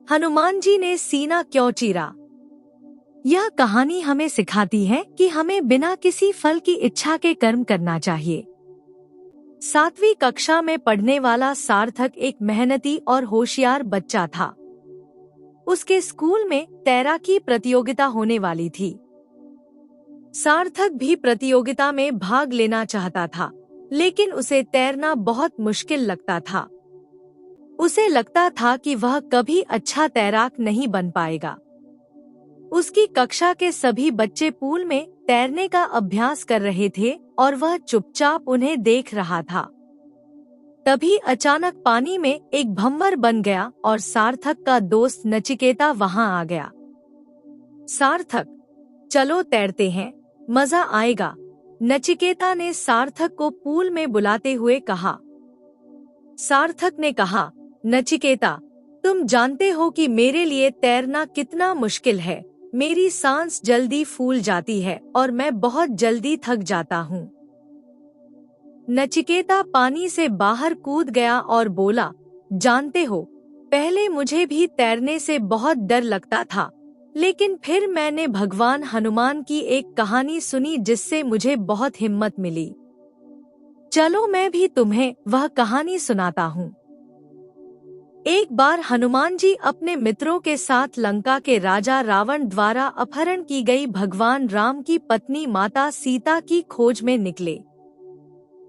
हनुमान जी ने सीना क्यों चीरा? यह कहानी हमें सिखाती है कि हमें बिना किसी फल की इच्छा के कर्म करना चाहिए। 7वीं कक्षा में पढ़ने वाला सार्थक एक मेहनती और होशियार बच्चा था। उसके स्कूल में तैराकी प्रतियोगिता होने वाली थी। सार्थक भी प्रतियोगिता में भाग लेना चाहता था, लेकिन उसे तैरना बहुत मुश्किल लगता था। उसे लगता था कि वह कभी अच्छा तैराक नहीं बन पाएगा। उसकी कक्षा के सभी बच्चे पूल में तैरने का अभ्यास कर रहे थे और वह चुपचाप उन्हें देख रहा था। तभी अचानक पानी में एक भंवर बन गया और सार्थक का दोस्त नचिकेता वहां आ गया। सार्थक, चलो तैरते हैं, मजा आएगा, नचिकेता ने सार्थक को पूल में बुलाते हुए कहा। सार्थक ने कहा, नचिकेता, तुम जानते हो कि मेरे लिए तैरना कितना मुश्किल है। मेरी सांस जल्दी फूल जाती है और मैं बहुत जल्दी थक जाता हूँ। नचिकेता पानी से बाहर कूद गया और बोला, जानते हो, पहले मुझे भी तैरने से बहुत डर लगता था, लेकिन फिर मैंने भगवान हनुमान की एक कहानी सुनी जिससे मुझे बहुत हिम्मत मिली। चलो मैं भी तुम्हें वह कहानी सुनाता हूँ। एक बार हनुमान जी अपने मित्रों के साथ लंका के राजा रावण द्वारा अपहरण की गई भगवान राम की पत्नी माता सीता की खोज में निकले।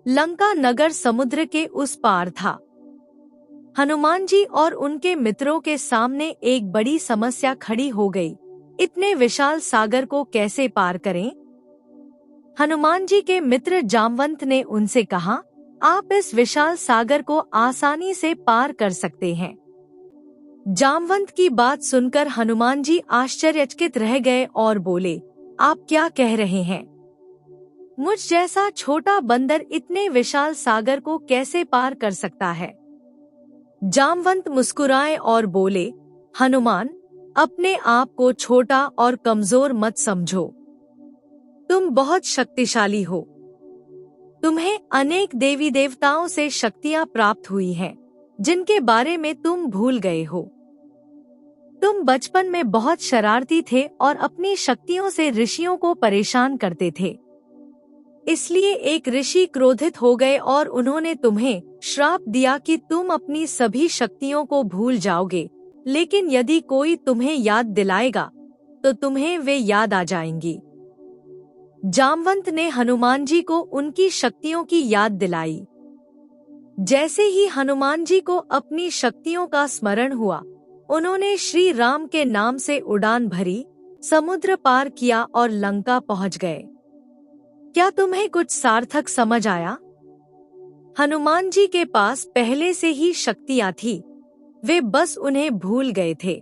लंका नगर समुद्र के उस पार था। हनुमान जी और उनके मित्रों के सामने एक बड़ी समस्या खड़ी हो गई। इतने विशाल सागर को कैसे पार करें? हनुमान जी के मित्र जामवंत ने उनसे कहा, आप इस विशाल सागर को आसानी से पार कर सकते हैं। जामवंत की बात सुनकर हनुमान जी आश्चर्यचकित रह गए और बोले, आप क्या कह रहे हैं? मुझ जैसा छोटा बंदर इतने विशाल सागर को कैसे पार कर सकता है? जामवंत मुस्कुराए और बोले, हनुमान, अपने आप को छोटा और कमजोर मत समझो। तुम बहुत शक्तिशाली हो। तुम्हें अनेक देवी देवताओं से शक्तियां प्राप्त हुई हैं, जिनके बारे में तुम भूल गए हो। तुम बचपन में बहुत शरारती थे और अपनी शक्तियों से ऋषियों को परेशान करते थे। इसलिए एक ऋषि क्रोधित हो गए और उन्होंने तुम्हें श्राप दिया कि तुम अपनी सभी शक्तियों को भूल जाओगे, लेकिन यदि कोई तुम्हें याद दिलाएगा तो तुम्हें वे याद आ जाएंगी। जामवंत ने हनुमान जी को उनकी शक्तियों की याद दिलाई। जैसे ही हनुमान जी को अपनी शक्तियों का स्मरण हुआ, उन्होंने श्री राम के नाम से उड़ान भरी, समुद्र पार किया और लंका पहुंच गए। क्या तुम्हें कुछ सार्थक समझ आया? हनुमान जी के पास पहले से ही शक्तियां थी, वे बस उन्हें भूल गए थे।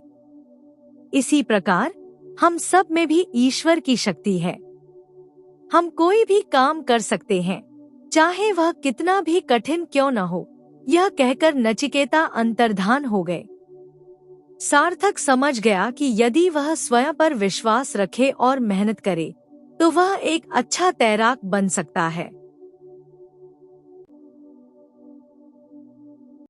इसी प्रकार हम सब में भी ईश्वर की शक्ति है। हम कोई भी काम कर सकते हैं, चाहे वह कितना भी कठिन क्यों न हो। यह कहकर नचिकेता अंतर्धान हो गए। सार्थक समझ गया कि यदि वह स्वयं पर विश्वास रखे और मेहनत करे, तो वह एक अच्छा तैराक बन सकता है।